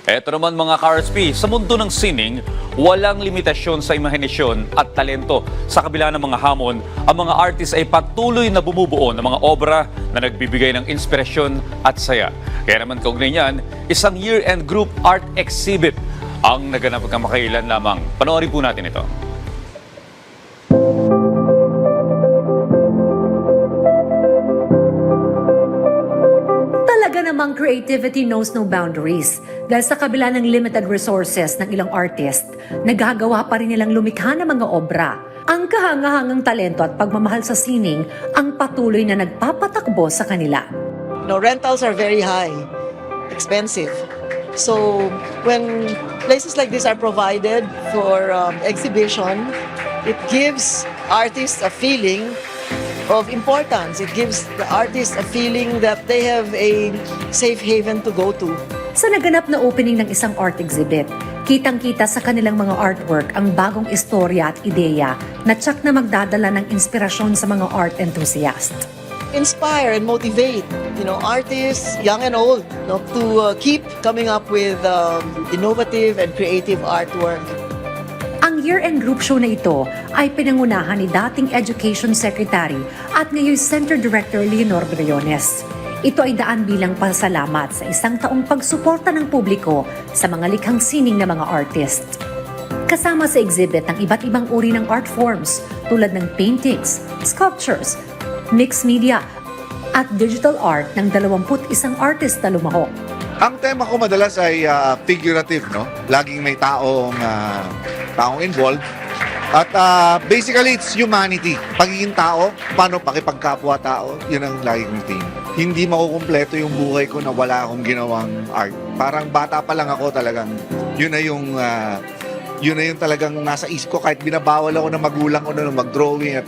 Eto naman mga ka-RSP, sa mundo ng sining, walang limitasyon sa imahinasyon at talento. Sa kabila ng mga hamon, ang mga artist ay patuloy na bumubuo ng mga obra na nagbibigay ng inspirasyon at saya. Kaya naman kaugnay niyan, isang year-end group art exhibit ang naganap kamakailan lamang. Panoorin po natin ito. Talaga namang creativity knows no boundaries. Dahil sa kabila ng limited resources ng ilang artist, nagagawa pa rin nilang lumikha ng mga obra. Ang kahangahangang talento at pagmamahal sa sining ang patuloy na nagpapatakbo sa kanila. Rentals are very high, expensive. So when places like this are provided for exhibition, it gives artists a feeling of importance. It gives the artists a feeling that they have a safe haven to go to. Sa naganap na opening ng isang art exhibit, kitang-kita sa kanilang mga artwork ang bagong istorya at ideya na tsak na magdadala ng inspirasyon sa mga art enthusiast. Inspire and motivate, artists, young and old, to keep coming up with innovative and creative artwork. Ang year-end group show na ito ay pinangunahan ni dating Education Secretary at ngayon Center Director Leonor Briones. Ito ay daan bilang pasalamat sa isang taong pagsuporta ng publiko sa mga likhang sining ng mga artist. Kasama sa exhibit ang iba't ibang uri ng art forms tulad ng paintings, sculptures, mixed media, at digital art ng 21 artist na lumahok. Ang tema ko madalas ay figurative, no? Laging may taong involved. At basically, it's humanity. Pagiging tao, paano pakipagkapwa-tao, yun ang laging theme. Hindi makukumpleto yung buhay ko na wala akong ginawang art. Parang bata pa lang ako talagang, yun na yung talagang nasa isip ko kahit binabawal ako ng magulang ko na mag-drawing at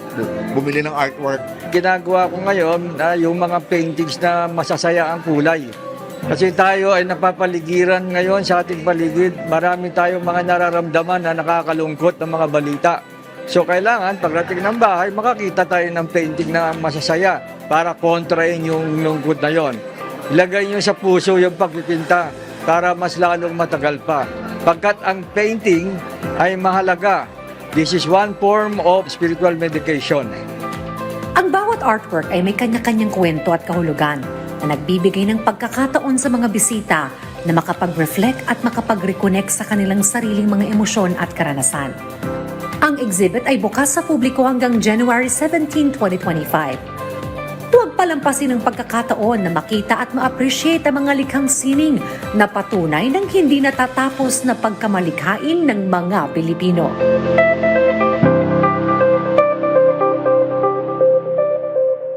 bumili ng artwork. Ginagawa ko ngayon yung mga paintings na masasaya ang kulay. Kasi tayo ay napapaligiran ngayon sa ating paligid. Marami tayong mga nararamdaman na nakakalungkot ng mga balita. So kailangan pagdating ng bahay, makakita tayo ng painting na masasaya para kontrahin yung lungkot na yon. Ilagay nyo sa puso yung pagpipinta para mas lalong matagal pa. Pagkat ang painting ay mahalaga. This is one form of spiritual medication. Ang bawat artwork ay may kanya-kanyang kwento at kahulugan na nagbibigay ng pagkakataon sa mga bisita na makapag-reflect at makapag-reconnect sa kanilang sariling mga emosyon at karanasan. Ang exhibit ay bukas sa publiko hanggang January 17, 2025. Huwag palampasin ang pagkakataon na makita at ma-appreciate ang mga likhang sining na patunay ng hindi natatapos na pagkamalikhain ng mga Pilipino.